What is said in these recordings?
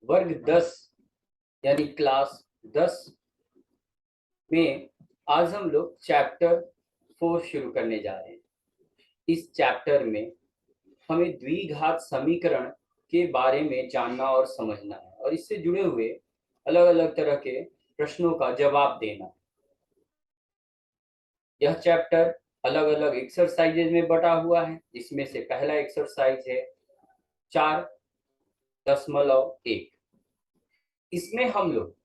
वर्ग 10 यानी क्लास 10 में आज हम लोग चैप्टर 4 शुरू करने जा रहे हैं। इस चैप्टर में हमें द्विघात समीकरण के बारे में जानना और समझना है और इससे जुड़े हुए अलग अलग तरह के प्रश्नों का जवाब देना है। यह चैप्टर अलग अलग एक्सरसाइजेज में बटा हुआ है। इसमें से पहला एक्सरसाइज है 4.1। इसमें हम लोग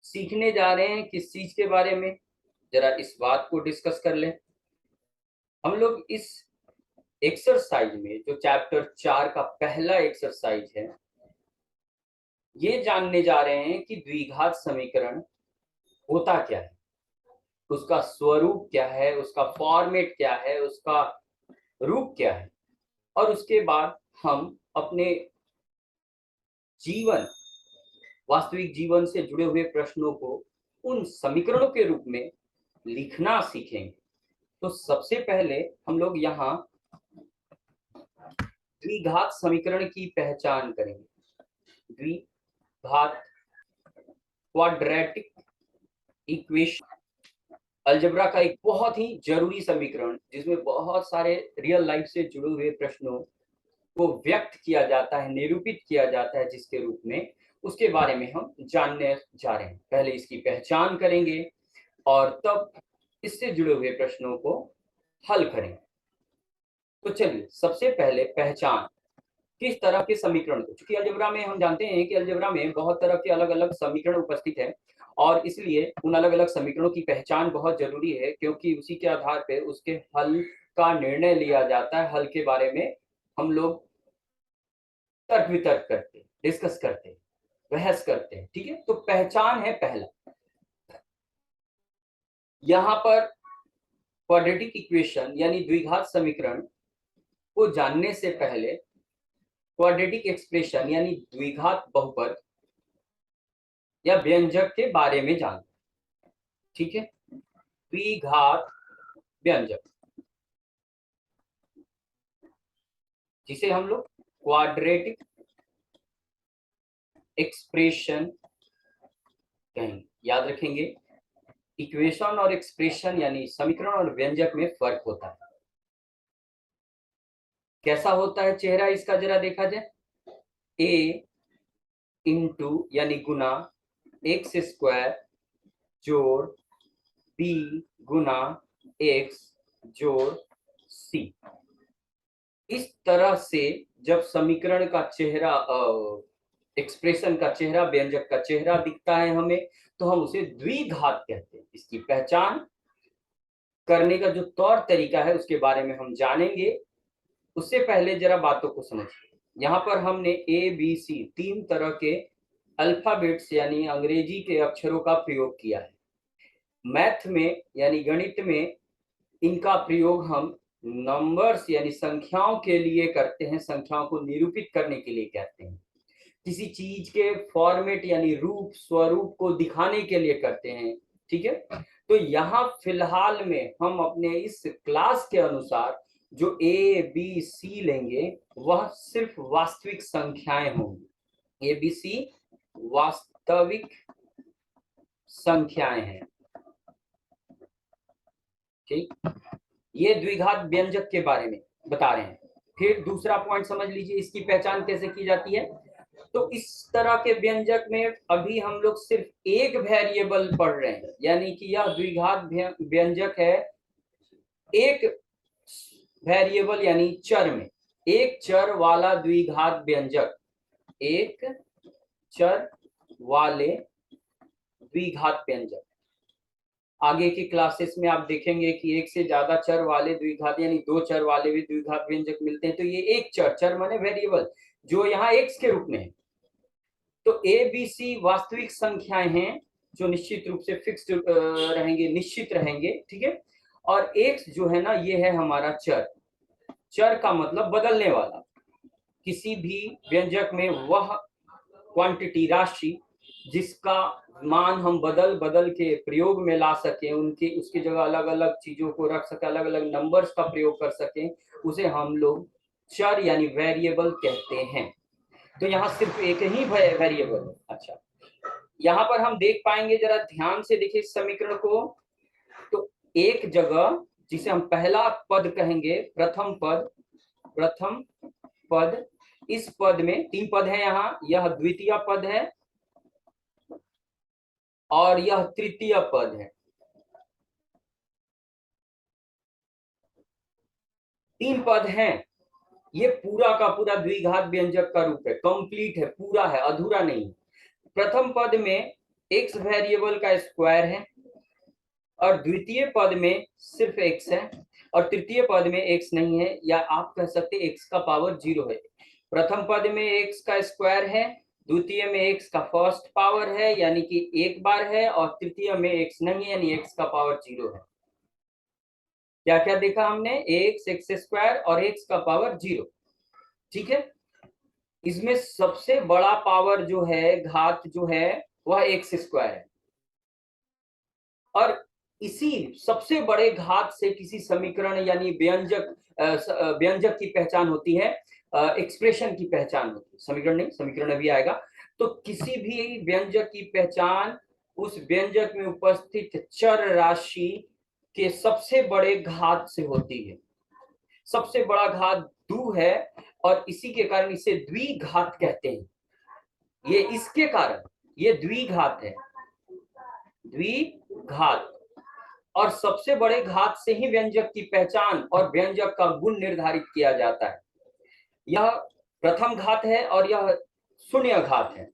सीखने जा रहे हैं किस चीज के बारे में, जरा इस बात को डिस्कस कर लें। हम लोग इस एक्सरसाइज में जो चैप्टर 4 का पहला एक्सरसाइज है, ये जानने जा रहे हैं कि द्विघात समीकरण होता क्या है, उसका स्वरूप क्या है, उसका फॉर्मेट क्या है, उसका रूप क्या है, और उसके बाद हम अपने जीवन, वास्तविक जीवन से जुड़े हुए प्रश्नों को उन समीकरणों के रूप में लिखना सीखेंगे। तो सबसे पहले हम लोग यहाँ द्विघात समीकरण की पहचान करेंगे। द्विघात क्वाड्रेटिक इक्वेशन अलजेब्रा का एक बहुत ही जरूरी समीकरण, जिसमें बहुत सारे रियल लाइफ से जुड़े हुए प्रश्नों को व्यक्त किया जाता है, निरूपित किया जाता है जिसके रूप में, उसके बारे में हम जानने जा रहे हैं। पहले इसकी पहचान करेंगे और तब इससे जुड़े हुए प्रश्नों को हल करेंगे। तो चलिए सबसे पहले पहचान, किस तरह के समीकरण को, क्योंकि अलजेब्रा में हम जानते हैं कि अलजेब्रा में बहुत तरह के अलग अलग समीकरण उपस्थित है और इसलिए उन अलग अलग समीकरणों की पहचान बहुत जरूरी है, क्योंकि उसी के आधार पर उसके हल का निर्णय लिया जाता है। हल के बारे में हम लोग तर्क वितर्क करते हैं, डिस्कस करते हैं, बहस करते हैं। ठीक है, तो पहचान है पहला। यहां पर क्वाड्रेटिक इक्वेशन यानी द्विघात समीकरण को जानने से पहले क्वाड्रेटिक एक्सप्रेशन यानी द्विघात बहुपद या व्यंजक के बारे में जानते हैं। ठीक है, द्विघात व्यंजक, जिसे हम लोग क्वाड्रेटिक एक्सप्रेशन कहेंगे। याद रखेंगे, इक्वेशन और एक्सप्रेशन यानी समीकरण और व्यंजक में फर्क होता है। कैसा होता है चेहरा इसका, जरा देखा जाए। ए इंटू यानी गुना एक्स स्क्वायर जोड़ बी गुना एक्स जोड़ सी। इस तरह से जब समीकरण का चेहरा, एक्सप्रेशन का चेहरा, व्यंजक का चेहरा दिखता है हमें, तो हम उसे द्विघात कहते हैं। इसकी पहचान करने का जो तौर तरीका है उसके बारे में हम जानेंगे। उससे पहले जरा बातों को समझिए। यहाँ पर हमने ए बी सी 3 तरह के अल्फाबेट्स यानी अंग्रेजी के अक्षरों का प्रयोग किया है। मैथ में यानी गणित में इनका प्रयोग हम नंबर्स यानी संख्याओं के लिए करते हैं, संख्याओं को निरूपित करने के लिए कहते हैं। किसी चीज के फॉर्मेट यानी रूप, स्वरूप को दिखाने के लिए करते हैं। ठीक है, तो यहाँ फिलहाल में हम अपने इस क्लास के अनुसार जो ए बी सी लेंगे वह सिर्फ वास्तविक संख्याएं होंगी। ए बी सी वास्तविक संख्याएं हैं। ठीक, ये द्विघात व्यंजक के बारे में बता रहे हैं। फिर दूसरा पॉइंट समझ लीजिए, इसकी पहचान कैसे की जाती है। तो इस तरह के व्यंजक में अभी हम लोग सिर्फ एक वेरिएबल पढ़ रहे हैं, यानी कि यह द्विघात व्यंजक है एक वेरिएबल यानी चर में, एक चर वाला द्विघात व्यंजक, एक चर वाले द्विघात व्यंजक। आगे की क्लासेस में आप देखेंगे कि एक से ज्यादा चर वाले द्विघात यानी 2 चर वाले भी द्विघात व्यंजक मिलते हैं। तो ये एक चर, चर माने वेरिएबल, जो यहाँ एक्स के रूप में है। तो ए बी सी वास्तविक संख्याएं हैं जो निश्चित रूप से फिक्स्ड रहेंगे, निश्चित रहेंगे। ठीक है, और एक्स जो है ना, ये है हमारा चर। चर का मतलब बदलने वाला। किसी भी व्यंजक में वह क्वांटिटी, राशि, जिसका मान हम बदल बदल के प्रयोग में ला सकें, उनके उसकी जगह अलग अलग चीजों को रख सके, अलग अलग नंबर्स का प्रयोग कर सकें, उसे हम लोग चर यानी वेरिएबल कहते हैं। तो यहाँ सिर्फ एक ही वेरिएबल है। अच्छा, यहाँ पर हम देख पाएंगे, जरा ध्यान से देखिए इस समीकरण को। तो एक जगह जिसे हम पहला पद कहेंगे, प्रथम पद, इस पद में 3 पद है यहाँ, यह द्वितीय पद है और यह तृतीय पद है। 3 पद हैं। ये पूरा का पूरा द्विघात व्यंजक का रूप है, कंप्लीट है, पूरा है, अधूरा नहीं। प्रथम पद में x वेरिएबल का स्क्वायर है और द्वितीय पद में सिर्फ x है और तृतीय पद में x नहीं है, या आप कह सकते हैं x का पावर 0 है। प्रथम पद में x का स्क्वायर है, द्वितीय में x का फर्स्ट पावर है यानी कि एक बार है, और तृतीय में x नहीं है यानी x का पावर 0 है। क्या क्या देखा हमने? x स्क्वायर और x का पावर 0। ठीक है, इसमें सबसे बड़ा पावर जो है, घात जो है, वह x स्क्वायर है। और इसी सबसे बड़े घात से किसी समीकरण यानी व्यंजक की पहचान होती है, एक्सप्रेशन की पहचान होती है, समीकरण नहीं, समीकरण अभी आएगा। तो किसी भी व्यंजक की पहचान उस व्यंजक में उपस्थित चर राशि के सबसे बड़े घात से होती है। सबसे बड़ा घात 2 है और इसी के कारण इसे द्विघात कहते हैं। ये इसके कारण ये द्विघात है, द्विघात। और सबसे बड़े घात से ही व्यंजक की पहचान और व्यंजक का गुण निर्धारित किया जाता है। यह प्रथम घात है और यह शून्य घात है।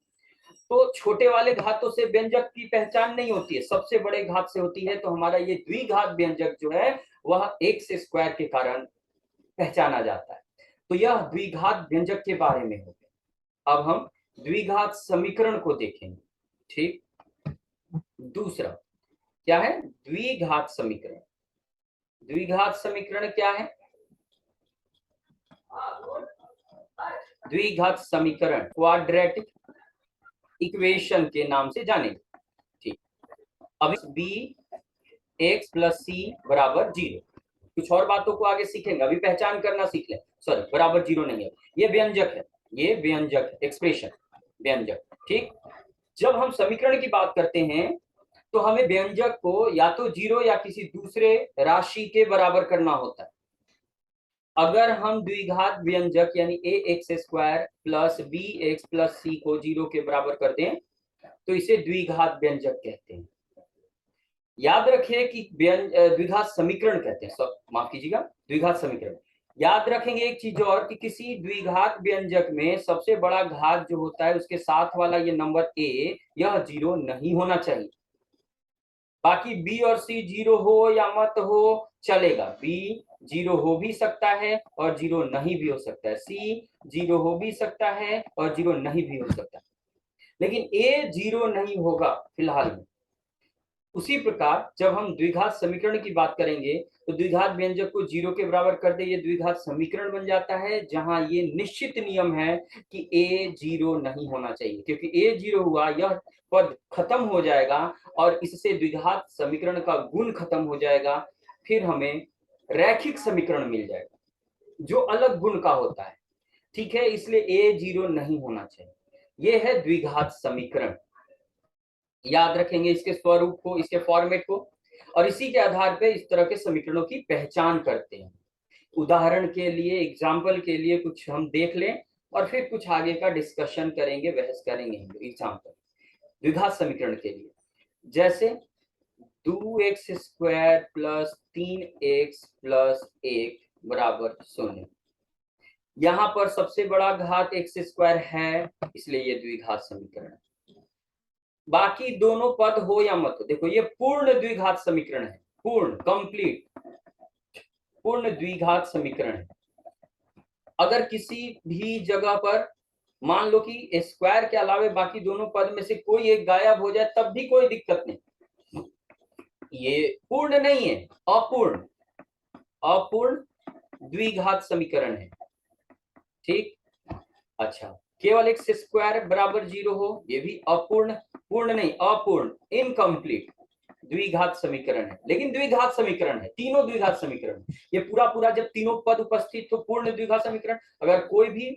तो छोटे वाले घातों से व्यंजक की पहचान नहीं होती है, सबसे बड़े घात से होती है। तो हमारा ये द्विघात व्यंजक जो है वह x स्क्वायर के कारण पहचाना जाता है। तो यह द्विघात व्यंजक के बारे में हो गया। अब हम द्विघात समीकरण को देखेंगे। ठीक, दूसरा क्या है? द्विघात समीकरण। द्विघात समीकरण क्या है? द्विघात समीकरण क्वाड्रेटिक इक्वेशन के नाम से जानेंगे। ठीक, अब बी एक्स प्लस सी बराबर 0। कुछ और बातों को आगे सीखेंगे, अभी पहचान करना सीख लें। सॉरी, बराबर 0 नहीं है, ये व्यंजक है, ये व्यंजक, एक्सप्रेशन व्यंजक। ठीक, जब हम समीकरण की बात करते हैं तो हमें व्यंजक को या तो 0 या किसी दूसरे राशि के बराबर करना होता है। अगर हम द्विघात व्यंजक यानी a x square plus b x plus c को 0 के बराबर कर दें तो इसे द्विघात व्यंजक कहते हैं। याद रखिए कि द्विघात समीकरण कहते हैं, माफ कीजिएगा, द्विघात समीकरण। याद रखेंगे एक चीज और कि किसी द्विघात व्यंजक में सबसे बड़ा घात जो होता है उसके साथ वाला ये नंबर a, यह 0 नहीं होना चाहिए। बाकी b और c 0 हो या मत हो चलेगा। b 0 हो भी सकता है और 0 नहीं भी हो सकता है, c 0 हो भी सकता है और 0 नहीं भी हो सकता है, लेकिन a 0 नहीं होगा फिलहाल में। उसी प्रकार जब हम द्विघात समीकरण की बात करेंगे तो द्विघात व्यंजक को 0 के बराबर कर दे, ये द्विघात समीकरण बन जाता है, जहां ये निश्चित नियम है कि a 0 नहीं होना चाहिए, क्योंकि a 0 हुआ यह पद खत्म हो जाएगा और इससे द्विघात समीकरण का गुण खत्म हो जाएगा। फिर हमें रैखिक समीकरण मिल जाएगा जो अलग गुण का होता है। ठीक है, इसलिए a 0 नहीं होना चाहिए। यह है द्विघात समीकरण। याद रखेंगे इसके स्वरूप को, इसके फॉर्मेट को, और इसी के आधार पर इस तरह के समीकरणों की पहचान करते हैं। उदाहरण के लिए, एग्जाम्पल के लिए कुछ हम देख लें और फिर कुछ आगे का डिस्कशन करेंगे, बहस करेंगे। एग्जाम्पल द्विघात समीकरण के लिए, जैसे 2x square plus 3x plus 1 बराबर 0। यहाँ पर सबसे बड़ा घात x स्क्वायर है, इसलिए ये द्विघात समीकरण है। बाकी दोनों पद हो या मत हो, देखो ये पूर्ण द्विघात समीकरण है, पूर्ण, कंप्लीट पूर्ण द्विघात समीकरण है। अगर किसी भी जगह पर मान लो कि स्क्वायर के अलावे बाकी दोनों पद में से कोई एक गायब हो जाए तब भी कोई दिक्कत नहीं, ये पूर्ण नहीं है, अपूर्ण, अपूर्ण द्विघात समीकरण है। ठीक, अच्छा, केवल x स्क्वायर बराबर 0 हो, ये भी अपूर्ण, पूर्ण नहीं, अपूर्ण, इनकम्प्लीट द्विघात समीकरण है, लेकिन द्विघात समीकरण है, तीनों द्विघात समीकरण। ये पूरा पूरा जब तीनों पद उपस्थित तो पूर्ण द्विघात समीकरण। अगर कोई भी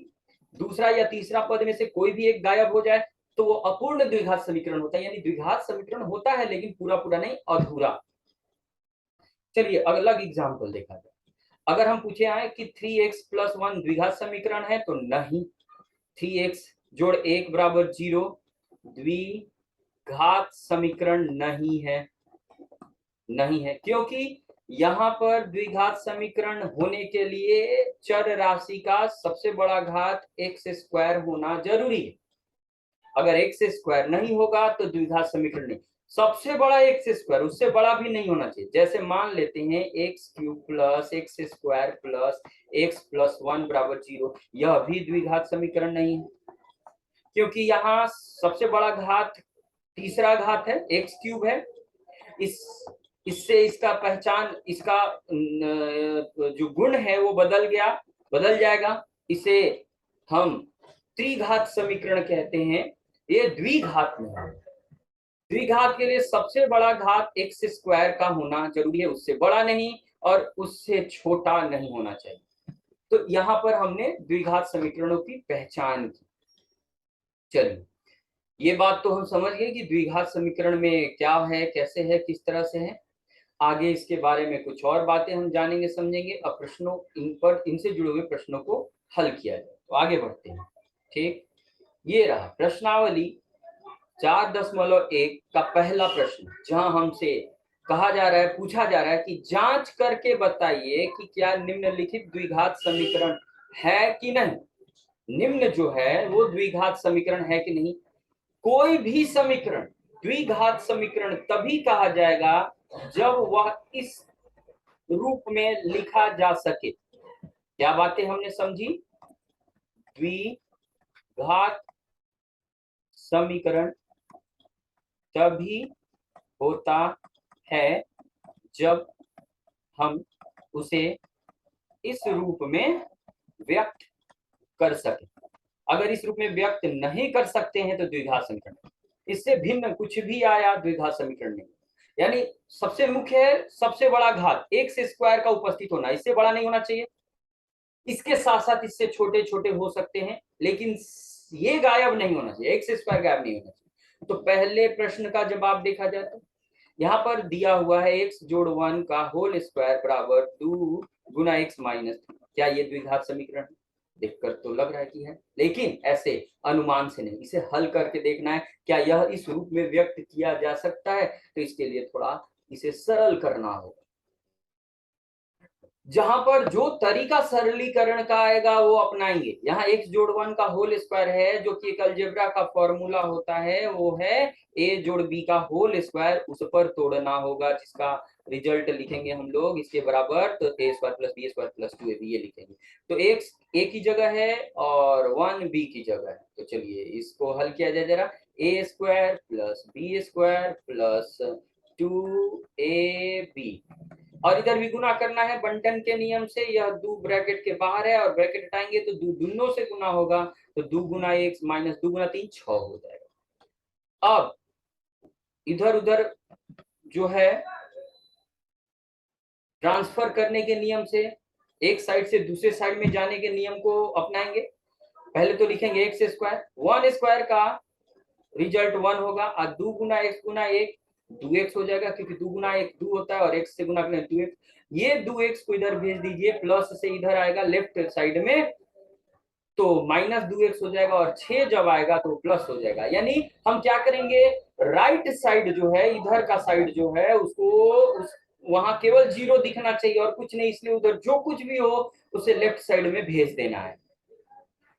दूसरा या तीसरा पद में से कोई भी एक गायब हो जाए तो वो अपूर्ण द्विघात समीकरण होता है, यानी द्विघात समीकरण होता है लेकिन पूरा पूरा नहीं, अधूरा। चलिए अलग एग्जाम्पल देखा जाए। अगर हम पूछे आए कि 3x+1 द्विघात समीकरण है तो नहीं, 3x जोड़ 1 बराबर 0 द्विघात समीकरण नहीं है, नहीं है, क्योंकि यहाँ पर द्विघात समीकरण होने के लिए चर राशि का सबसे बड़ा घात x² होना जरूरी है। अगर x² नहीं होगा तो द्विघात समीकरण नहीं। सबसे बड़ा x², उससे बड़ा भी नहीं होना चाहिए। जैसे मान लेते हैं x³ plus x² plus x+1 बराबर 0, यह भी द्विघात समीकरण नहीं है, क्योंकि यहाँ सबसे बड़ा घात तीसरा घात है, x³ है। इससे इसका पहचान, इसका जो गुण है वो बदल जाएगा। इसे हम त्रिघात समीकरण कहते हैं। ये द्विघात में है। द्विघात के लिए सबसे बड़ा घात x² का होना जरूरी है, उससे बड़ा नहीं और उससे छोटा नहीं होना चाहिए। तो यहाँ पर हमने द्विघात समीकरणों की पहचान की। चलिए, ये बात तो हम समझ गए कि द्विघात समीकरण में क्या है, कैसे है, किस तरह से है। आगे इसके बारे में कुछ और बातें हम जानेंगे, समझेंगे। अब प्रश्नों इनसे जुड़े हुए प्रश्नों को हल किया जाए, तो आगे बढ़ते हैं। ठीक, ये रहा प्रश्नावली 4.1 का पहला प्रश्न, जहां हमसे कहा जा रहा है, पूछा जा रहा है कि जांच करके बताइए कि क्या निम्नलिखित द्विघात समीकरण है कि नहीं। निम्न जो है वो द्विघात समीकरण है कि नहीं। कोई भी समीकरण द्विघात समीकरण तभी कहा जाएगा जब वह इस रूप में लिखा जा सके। क्या बातें हमने समझी। द्विघात समीकरण तभी होता है जब हम उसे इस रूप में व्यक्त कर सके। अगर इस रूप में व्यक्त नहीं कर सकते हैं तो द्विघात समीकरण, इससे भिन्न कुछ भी आया द्विघात समीकरण नहीं। यानी सबसे मुख्य है सबसे बड़ा घात x² का उपस्थित होना, इससे बड़ा नहीं होना चाहिए। इसके साथ साथ इससे छोटे छोटे हो सकते हैं, लेकिन ये गायब नहीं होना चाहिए, x² गायब नहीं होना चाहिए। तो पहले प्रश्न का जवाब देखा जाए तो यहाँ पर दिया हुआ है x जोड़ 1 का होल स्क्वायर बराबर 2 गुना x माइनस। क्या ये द्विघात समीकरण? देखकर तो लग रहा है कि है, लेकिन ऐसे अनुमान से नहीं, इसे हल करके देखना है क्या यह इस रूप में व्यक्त किया जा सकता है। तो इसके लिए थोड़ा इसे सरल करना होगा। जहां पर जो तरीका सरलीकरण का आएगा वो अपनाएंगे। यहाँ x जोड़ 1 का होल स्क्वायर है, जो कि एक अलजेब्रा का फॉर्मूला होता है, वो है a जोड़ b का होल स्क्वायर, उस पर तोड़ना होगा, जिसका रिजल्ट लिखेंगे हम लोग इसके बराबर, तो a² plus b² plus 2ab ये लिखेंगे। तो x a की जगह है और 1 b की जगह है। तो चलिए इसको हल किया जाए जरा। a² plus b² plus 2ab, और इधर भी गुना करना है बंटन के नियम से। यह 2 ब्रैकेट के बाहर है और ब्रैकेट हटाएंगे तो 2 दोनों से गुना होगा, तो 2 गुना 1 माइनस 2 गुना 3 6 हो जाएगा। अब इधर उधर जो है ट्रांसफर करने के नियम से, एक साइड से दूसरे साइड में जाने के नियम को अपनाएंगे। पहले तो लिखेंगे x², 1² का रिजल्ट 1 होगा और 2 गुना x गुना 1 2x हो जाएगा, क्योंकि 2 गुना 1 2 होता है और x से गुना करें 2x। ये 2x को इधर भेज दीजिए, प्लस से इधर आएगा लेफ्ट साइड में, तो माइनस 2x हो जाएगा, और 6 जब आएगा तो प्लस हो जाएगा। यानी हम क्या करेंगे, राइट साइड जो है, इधर का साइड जो है, उसको वहां केवल 0 दिखना चाहिए और कुछ नहीं, इसलिए उधर जो कुछ भी हो उसे लेफ्ट साइड में भेज देना है।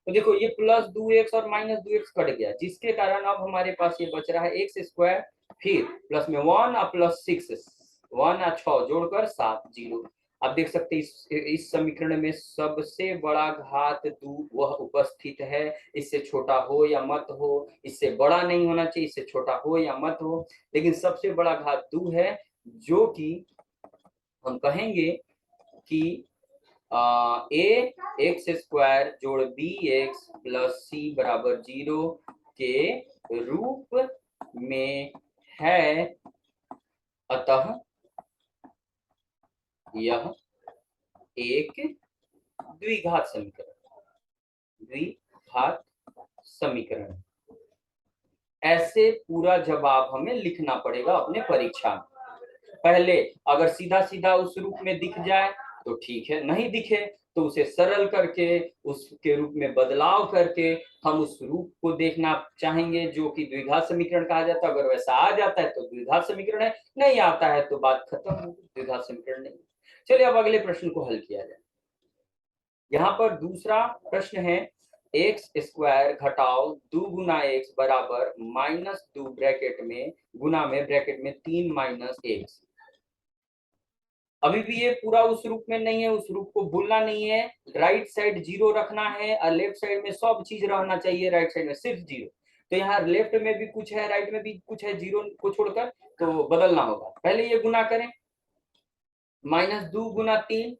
तो देखो ये प्लस 2x और माइनस 2x कट गया, जिसके कारण अब हमारे पास ये बच रहा है x², फिर प्लस में 1 और प्लस 6, 1 और 6 जोड़कर 7 0। आप देख सकते हैं इस समीकरण में सबसे बड़ा घात 2 वह उपस्थित है। इससे छोटा हो या मत हो, इससे बड़ा नहीं होना चाहिए, इससे छोटा हो या मत हो, लेकिन सबसे बड़ा घात 2 है, जो कि हम कहेंगे कि a x² जोड़ bx प्लस c बराबर 0 के रूप में है। अतः यह एक द्विघात समीकरण द्विघात समीकरण। ऐसे पूरा जवाब हमें लिखना पड़ेगा अपने परीक्षा में। पहले अगर सीधा सीधा उस रूप में दिख जाए तो ठीक है, नहीं दिखे तो उसे सरल करके उसके रूप में बदलाव करके हम उस रूप को देखना चाहेंगे जो कि द्विघात समीकरण कहा जाता है। अगर वैसा आ जाता है तो द्विघात समीकरण है, नहीं आता है तो बात खत्म हो गई, द्विघात समीकरण नहीं। चलिए अब अगले प्रश्न को हल किया जाए। यहाँ पर दूसरा प्रश्न है, एक्स स्क्वायर घटाओ 2 गुना एक्स बराबर -2 ब्रैकेट में गुना में ब्रैकेट में 3 माइनस एक्स। अभी भी ये पूरा उस रूप में नहीं है, उस रूप को भूलना नहीं है। राइट साइड 0 रखना है और लेफ्ट साइड में सब चीज रहना चाहिए, राइट साइड में सिर्फ 0। तो यहाँ लेफ्ट में भी कुछ है, राइट में भी कुछ है, 0 को छोड़कर, तो बदलना होगा। पहले ये गुना करें, -2 गुना 3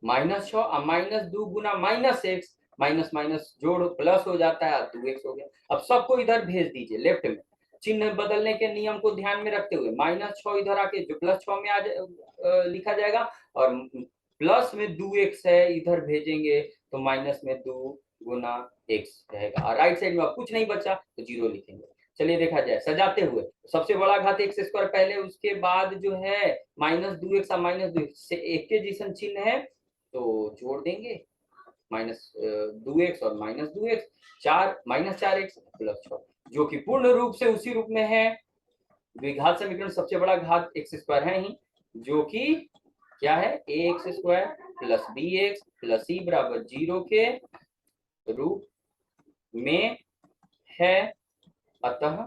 -6 और -2 गुना -x, माइनस माइनस जोड़ प्लस हो जाता है, 2x हो गया। अब सबको इधर भेज दीजिए लेफ्ट में, चिन्ह बदलने के नियम को ध्यान में रखते हुए -6 इधर आके जो +6 में लिखा जाएगा, और प्लस में 2x है इधर भेजेंगे तो माइनस में 2 गुना x रहेगा, और राइट साइड में अब कुछ नहीं बचा तो 0 लिखेंगे। चलिए देखा जाए सजाते हुए, सबसे बड़ा घात एक्स स्क्वायर पहले, उसके बाद जो है -2x और -2x से एक के जैसन चिन्ह है तो जोड़ देंगे, -2x और -2x, 4 -4x + 6, जो कि पूर्ण रूप से उसी रूप में है। द्विघात समीकरण सबसे बड़ा घात एक्स स्क्वायर है ही, जो कि क्या है, ax square plus bx plus c बराबर 0 के रूप में है। अतः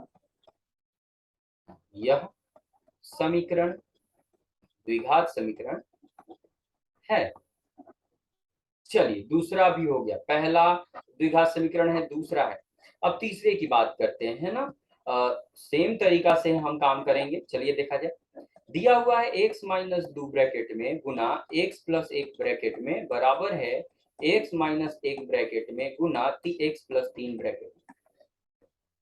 यह समीकरण द्विघात समीकरण है। चलिए दूसरा भी हो गया, पहला द्विघात समीकरण है, दूसरा है। अब तीसरे की बात करते हैं, है ना। सेम तरीका से हम काम करेंगे। चलिए देखा जाए, दिया हुआ है x माइनस 2 ब्रैकेट में गुना x प्लस 1 ब्रैकेट में बराबर है x माइनस 1 ब्रैकेट में गुना x प्लस 3 ब्रैकेट।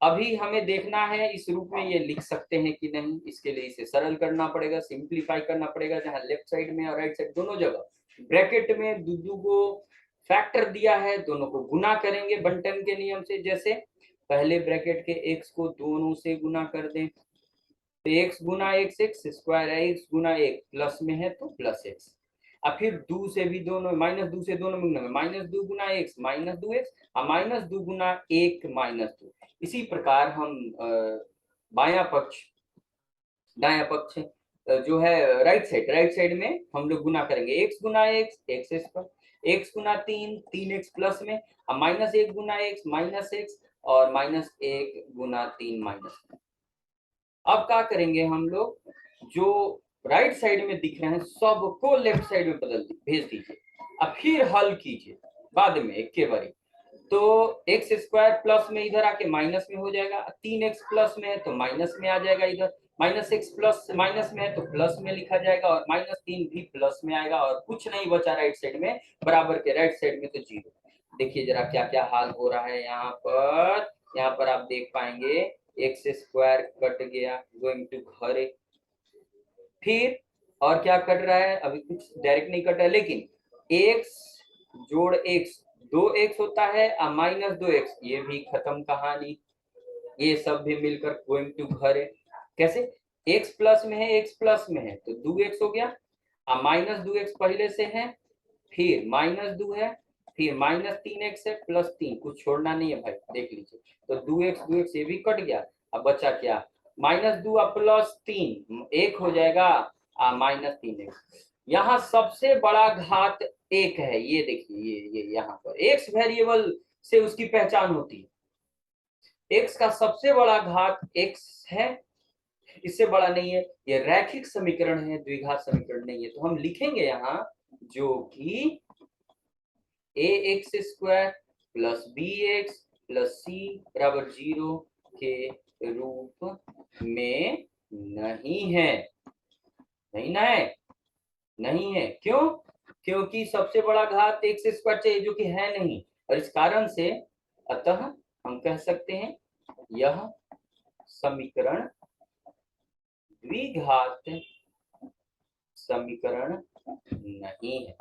अभी हमें देखना है इस रूप में ये लिख सकते हैं कि नहीं, इसके लिए इसे सरल करना पड़ेगा, सिंप्लीफाई करना पड़ेगा, जहां लेफ्ट साइड में और राइट साइड दोनों जगह ब्रैकेट में दो को फैक्टर दिया है, दोनों को गुना करेंगे बंटन के नियम से। जैसे पहले ब्रैकेट के x को दोनों से गुना कर दें, तो x गुना x स्क्वायर है, x गुना 1 प्लस में है तो प्लस x, और फिर 2 से भी दोनों, -2 से दोनों में -2 गुना x -2x और -2 गुना 1 -2। इसी प्रकार हम बायां पक्ष दायां पक्ष जो है राइट साइड में हम लोग गुना करेंगे, x गुना x स्क्वायर, x गुना 3x प्लस में, और -1 गुना x -x और -1 गुना 3 माइनस। अब क्या करेंगे हम लोग, जो राइट साइड में दिख रहे हैं सबको लेफ्ट साइड में भेज दीजिए, अब फिर हल कीजिए बाद में एक के बारी। तो एक्स स्क्वायर प्लस में इधर आके माइनस में हो जाएगा, 3x प्लस में है तो माइनस में आ जाएगा, इधर -x प्लस माइनस में है तो प्लस में लिखा जाएगा, और -3 भी प्लस में आएगा, और कुछ नहीं बचा राइट साइड में, बराबर के राइट साइड में तो 0। देखिए जरा क्या क्या हाल हो रहा है यहाँ पर। यहाँ पर आप देख पाएंगे एक्स स्क्वायर कट गया, गोइंग टू घरे, फिर और क्या कट रहा है, अभी कुछ डायरेक्ट नहीं कट रहा है, लेकिन x जोड़ x 2x होता है और -2x, ये भी खत्म कहानी। ये सब भी मिलकर गोइंग टू घरे, कैसे, x प्लस में है, x प्लस में है तो 2x हो गया, और -2x पहले से है, फिर -2 है, फिर -3x है प्लस 3, कुछ छोड़ना नहीं है भाई, देख लीजिए। तो 2x ये भी कट गया, अब बचा क्या, -2 प्लस 3 1 हो जाएगा, -3x। यहाँ सबसे बड़ा घात 1 है, ये देखिए, ये यहाँ पर x वेरिएबल से उसकी पहचान होती है, x का सबसे बड़ा घात x है, इससे बड़ा नहीं है। ये रैखिक समीकरण है, द्विघात समीकरण नहीं है। तो हम लिखेंगे यहाँ जो कि ax square plus bx plus c बराबर 0 के रूप में नहीं है, नहीं ना है, नहीं है। क्यों, क्योंकि सबसे बड़ा घात एक्स स्क्वायर चाहिए जो कि है नहीं, और इस कारण से अतः हम कह सकते हैं यह समीकरण द्विघात समीकरण नहीं है।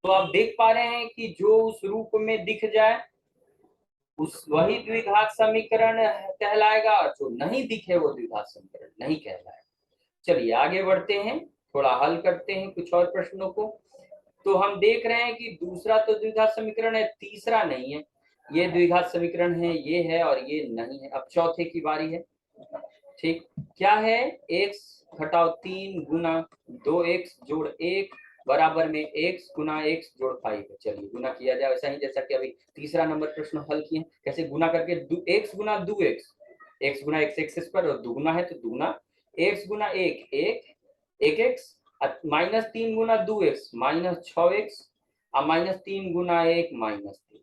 तो आप देख पा रहे हैं कि जो उस रूप में दिख जाए उस वही द्विघात समीकरण कहलाएगा, और जो नहीं दिखे वो द्विघात समीकरण नहीं कहलाएगा। चलिए आगे बढ़ते हैं, थोड़ा हल करते हैं कुछ और प्रश्नों को। तो हम देख रहे हैं कि दूसरा तो द्विघात समीकरण है, तीसरा नहीं है। ये द्विघात समीकरण है, ये है और ये नहीं है। अब चौथे की बारी है। ठीक, क्या है? x घटाओ 3 गुना 2x जोड़ 1 बराबर में x गुना x जोड़ 5 है। चलिए गुना किया जाए वैसा ही जैसा कि अभी तीसरा नंबर प्रश्न हल किए। कैसे गुना करके? x गुना 2x, x गुना x स्क्वायर, और दुगुना है तो दुगुना x गुना 1 1x माइनस 3 गुना 2x माइनस 6x और माइनस 3 गुना 1 माइनस 3।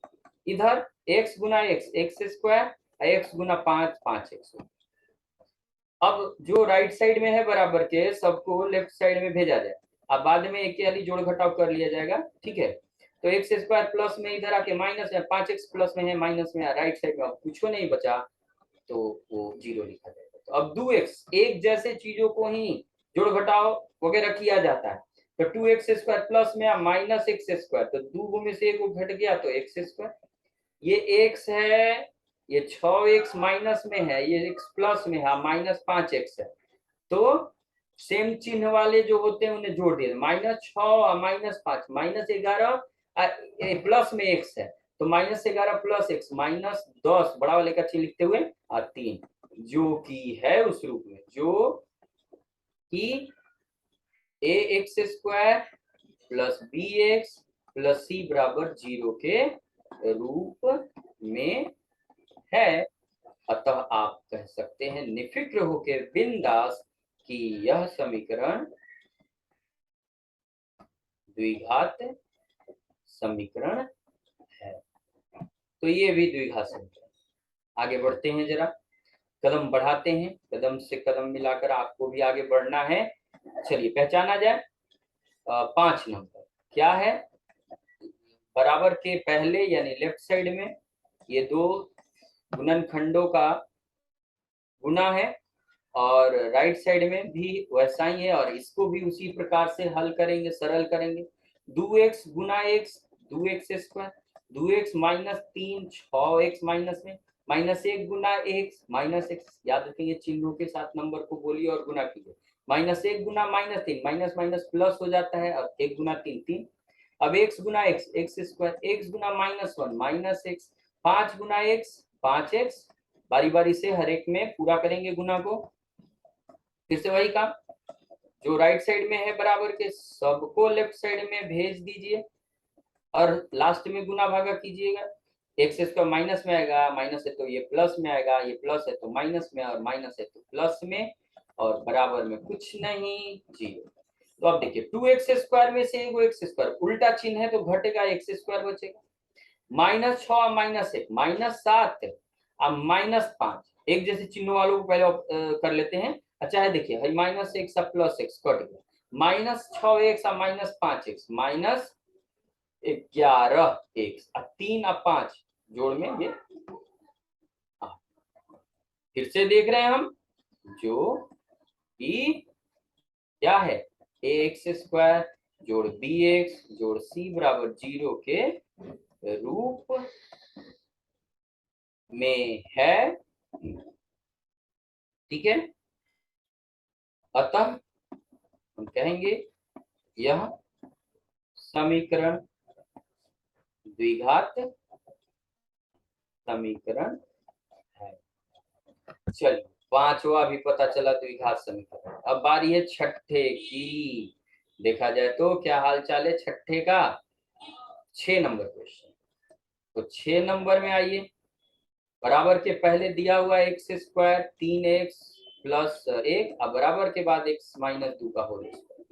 इधर x गुना x स्क्वायर, x गुना 5 5x। अब जो राइट साइड में है बराबर के सबको लेफ्ट साइड में भेजा जाए। अब बाद में एक वाली जोड़ घटाव कर लिया जाएगा। ठीक है, तो एक्स स्क्वायर प्लस में इधर आके माइनस है, 5x प्लस में है माइनस में, राइट साइड में अब कुछ नहीं बचा तो वो जीरो लिखा जाएगा। तो अब 2x, एक जैसे चीजों को ही जोड़ घटाव वगैरह किया जाता है। तो 2x स्क्वायर प्लस में माइनस एक्स स्क्वायर, तो दो में से एक घट गया तो एक्स स्क्वायर। ये x है, ये 6x माइनस में है, ये x प्लस में है, माइनस 5x है। तो सेम चिन्ह वाले जो होते हैं उन्हें जोड़ दिए, -6 और -5, -11 प्लस में x है तो -11 प्लस x -10, बड़ा वाले का चिन्ह लिखते हुए और 3, जो कि है उस रूप में, जो कि ax square plus bx plus c बराबर 0 के रूप में है। अतः आप कह सकते हैं निफिक्र होकर बिंदास कि यह समीकरण द्विघात समीकरण है। तो ये भी द्विघात समीकरण। आगे बढ़ते हैं, जरा कदम बढ़ाते हैं, कदम से कदम मिलाकर आपको भी आगे बढ़ना है। चलिए पहचाना जाए। 5 नंबर क्या है? बराबर के पहले यानी लेफ्ट साइड में ये दो गुणनखंडों का गुना है, और राइट साइड में भी वैसा ही है, और इसको भी उसी प्रकार से हल करेंगे, सरल करेंगे। 2x गुना x 2x square, 2x minus 3 6x minus में, -1 गुना x माइनस x, याद रखेंगे चिन्हों के साथ नंबर को बोलिए और गुना कीजिए। -1 गुना -3, माइनस माइनस प्लस हो जाता है, और 1 गुना 3 3। अब x गुना x स्क्वायर, x गुना -1 माइनस x, 5 गुना x 5x। बारी बारी से हर एक में पूरा करेंगे गुना को। फिर से वही काम, जो राइट साइड में है बराबर के सबको लेफ्ट साइड में भेज दीजिए और लास्ट में गुना भागा कीजिएगा। एक्स स्क्वायर माइनस में आएगा, माइनस है तो ये प्लस में आएगा, ये प्लस है तो माइनस में, और माइनस है तो प्लस में, और बराबर में कुछ नहीं, जीरो। तो अब देखिए 2x स्क्वायर में से एक एक्स स्क्वायर उल्टा चिन्ह है तो घटेगा, एक्स स्क्वायर बचेगा। -6 -1 -7 अब -5, एक जैसे चिन्हों वालों को पहले कर लेते हैं। अच्छा है, देखिए -x प्लस x कट गया, -6x -5x -11x, 3 और 5 जोड़ में ये। फिर से देख रहे हैं हम, जो कि क्या है, ax स्क्वायर जोड़ bx जोड़ c बराबर 0 के रूप में है। ठीक है, अतः हम कहेंगे यह समीकरण द्विघात समीकरण है। चलिए पांचवा भी पता चला द्विघात समीकरण। अब बारी है छठे की। देखा जाए तो क्या हाल चाल है छठे का? 6 नंबर क्वेश्चन। तो 6 नंबर में आइए, बराबर के पहले दिया हुआ एक्स स्क्वायर 3x प्लस 1, अब बराबर के बाद x माइनस 2 का होल स्क्वायर।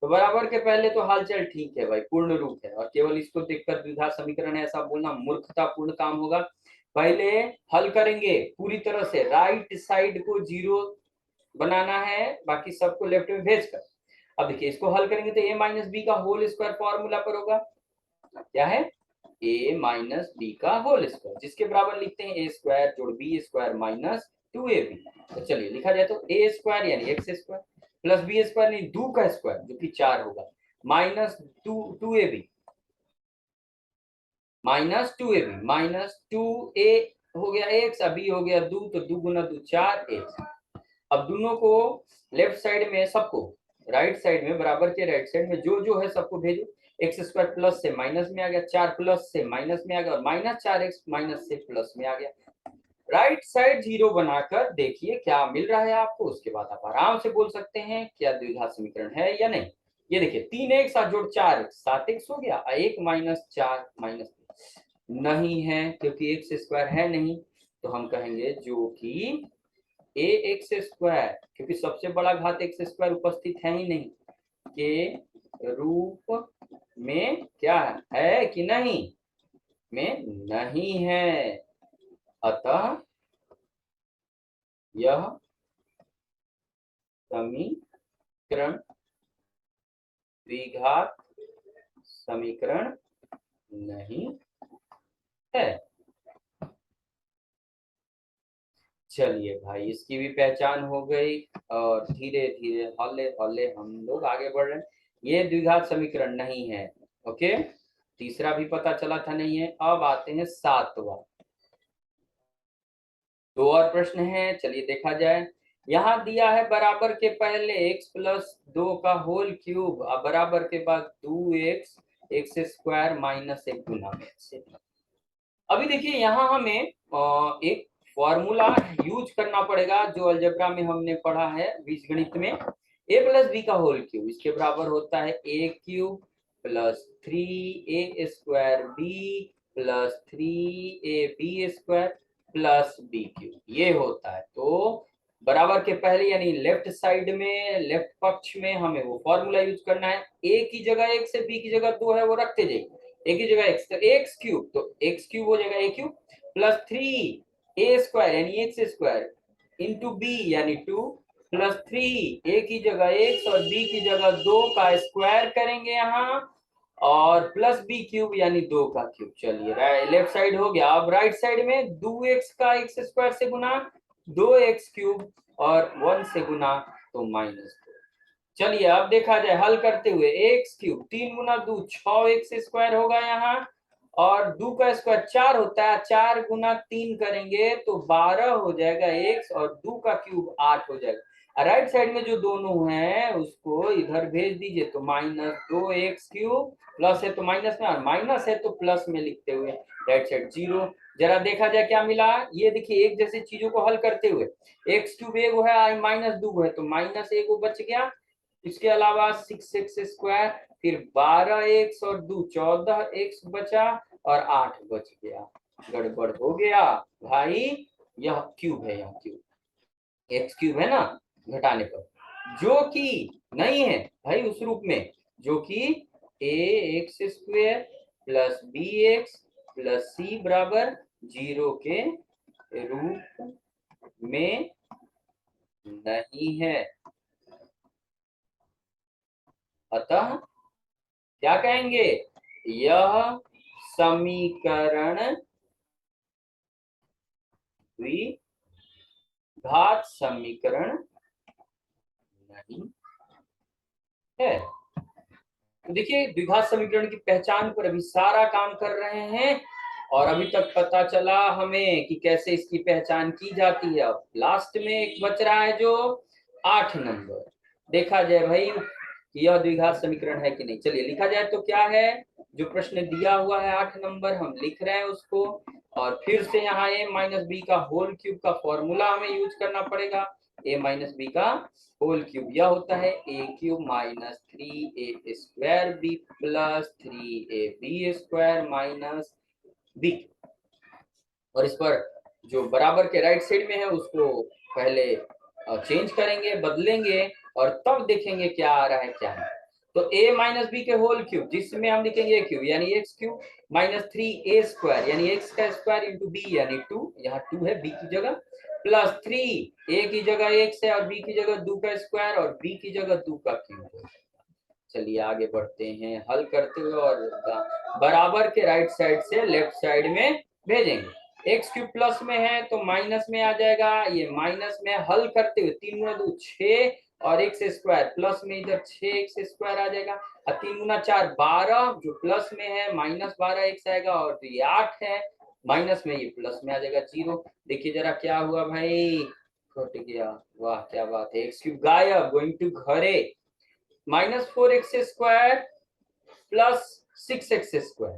तो बराबर के पहले तो हालचाल ठीक है भाई, पूर्ण रूप है, और केवल इसको देखकर द्विघात समीकरण है ऐसा बोलना मूर्खतापूर्ण काम होगा। पहले हल करेंगे पूरी तरह से, राइट साइड को 0 बनाना है, बाकी सबको लेफ्ट में भेजकर। अब देखिए इसको हल करेंगे तो a माइनस बी का होल स्क्वायर फॉर्मूला पर होगा, क्या है, a माइनस बी का होल स्क्वायर, जिसके बराबर लिखते हैं a स्क्वायर जोड़ b स्क्वायर माइनस 2ab। तो चलिए लिखा जाए तो a स्क्वायर यानी x square plus b square यानी 2 का स्क्वायर जो कि 4 होगा, माइनस 2ab -2ab -2a हो गया x, अभी हो गया 2, तो 2 गुना 2 4x। अब दोनों को लेफ्ट साइड में, सबको राइट साइड में, बराबर के राइट साइड में जो जो है सबको भेजो। एक्स स्क्वायर प्लस से माइनस में आ गया, 4 प्लस से माइनस में आ गया, और -4x माइनस से प्लस में आ गया। राइट साइड जीरो बनाकर देखिए क्या मिल रहा है आपको, उसके बाद आप आराम से बोल सकते हैं क्या द्विघात समीकरण है या नहीं। ये देखिए 3x 7 जोड़ 4x 7x हो गया, 1 -4 माइनस नहीं है क्योंकि एक्स स्क्वायर है नहीं, तो हम कहेंगे जो कि ए एक्स स्क्वायर, क्योंकि सबसे बड़ा घात एक्स स्क्वायर उपस्थित है ही नहीं, के रूप में क्या है कि नहीं, में नहीं है, अतः यह समीकरण द्विघात समीकरण नहीं है। चलिए भाई, इसकी भी पहचान हो गई और धीरे धीरे हौले हौले हम लोग आगे बढ़ रहे हैं। ये द्विघात समीकरण नहीं है। ओके, तीसरा भी पता चला था नहीं है। अब आते हैं सातवां। दो और प्रश्न हैं, चलिए देखा जाए। यहाँ दिया है बराबर के पहले x प्लस 2 का होल क्यूब, अब बराबर के बाद 2x एक्स स्क्वायर माइनस 1 गुना से। अभी देखिए यहाँ हमें एक फॉर्मूला यूज करना पड़ेगा जो अलजेब्रा में हमने पढ़ा है, बीजगणित में। a प्लस बी का होल क्यूब इसके बराबर होता है a cube plus 3a square B plus 3ab square plus B cube, ये होता है। तो बराबर के पहले यानी लेफ्ट साइड में, लेफ्ट पक्ष में हमें वो फॉर्मूला यूज करना है। a की जगह 1 से b की जगह 2 है वो रखते जाइए, एक ही जगह एक्स, तो एक्स क्यूब, तो एक्स क्यूब हो जाएगा ए क्यूब प्लस 3 ए स्क्वायर यानी एक्स स्क्वायर इंटू बी यानी 2 प्लस 3 ए की जगह एक्स और बी की जगह 2 का स्क्वायर करेंगे यहाँ, और प्लस बी क्यूब यानी 2 का क्यूब। चलिए लेफ्ट साइड हो गया। अब राइट साइड में 2x का एक्स स्क्वायर से गुना, 2x क्यूब और 1 से गुना, तो माइनस। चलिए अब देखा जाए हल करते हुए, एक्स क्यूब 3 गुना 2 6 एक्स स्क्वायर होगा यहाँ, और 2 का स्क्वायर 4 होता है, 4 गुना 3 करेंगे तो 12 हो जाएगा एक्स, और 2 का क्यूब 8 हो जाएगा। राइट साइड में जो दोनों हैं उसको इधर भेज दीजिए, तो -2x क्यूब, प्लस है तो माइनस में, और माइनस है तो प्लस में लिखते हुए राइट साइड 0। जरा देखा जाए क्या मिला, ये देखिए एक जैसी चीजों को हल करते हुए, एक्स क्यूब एगो है, -2 है तो माइनस एगो बच गया, इसके अलावा 6x स्क्वायर, फिर 12x और 2 14x बचा, और 8 बच गया। गड़बड़ हो गया भाई, यह क्यूब है, यह क्यूब एक्स क्यूब है ना घटाने पर, जो कि नहीं है भाई उस रूप में, जो कि a x square plus b x plus c बराबर 0 के रूप में नहीं है। अतः क्या कहेंगे, यह समीकरण द्विघात समीकरण नहीं है। तो देखिए द्विघात समीकरण की पहचान पर अभी सारा काम कर रहे हैं, और अभी तक पता चला हमें कि कैसे इसकी पहचान की जाती है। अब लास्ट में एक बच रहा है जो 8 नंबर, देखा जाए भाई कि यह द्विघात समीकरण है कि नहीं। चलिए लिखा जाए तो क्या है, जो प्रश्न दिया हुआ है 8 नंबर हम लिख रहे हैं उसको, और फिर से यहाँ a माइनस बी का होल क्यूब का फॉर्मूला हमें यूज करना पड़ेगा। a माइनस बी का होल क्यूब यह होता है a cube minus 3a square B plus 3ab square minus B, और इस पर जो बराबर के राइट साइड में है उसको पहले चेंज करेंगे, बदलेंगे, और तब देखेंगे क्या आ रहा है क्या है। तो a माइनस बी के होल क्यूब, जिसमें हम लिखेंगे a क्यूब यानी x cube minus 3a square यानी एक्स का स्क्वायर इंटू बी यानी 2, यहाँ 2 है b की जगह, प्लस 3 a की जगह एक्स है और b की जगह 2 का स्क्वायर और b की जगह 2 का क्यूब है। चलिए आगे बढ़ते हैं हल करते हुए, और बराबर के राइट साइड से लेफ्ट साइड में भेजेंगे। एक्स क्यूब प्लस में है तो माइनस में आ जाएगा, ये माइनस में हल करते हुए 3 गुना 2 6 और एक्स स्क्वायर प्लस में इधर 6x² आ जाएगा, और 3 गुना 4 12, जो प्लस में है माइनस 12x आएगा, और तो ये 8 है, माइनस में ये प्लस में आ जाएगा 0। देखिए जरा क्या हुआ भाई, कट गया, वाह क्या बात है, एक्स क्यूब गायब, गोइंग टू घरे, -4x² प्लस 6x²।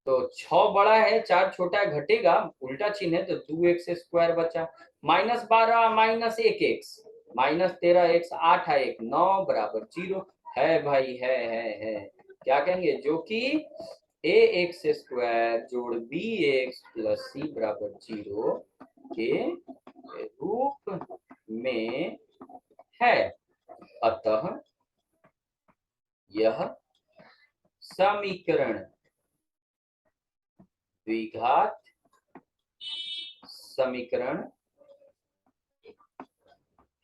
तो 6 बड़ा है 4 छोटा है, घटेगा, उल्टा चिन्ह है तो 2x² बचा, -12 माइनस 1x, -13x 8 है 1 9 बराबर 0 है भाई, है क्या कहेंगे, जो कि ax² जोड़ bx प्लस c बराबर 0 के रूप में है। अतः यह समीकरण द्विघात समीकरण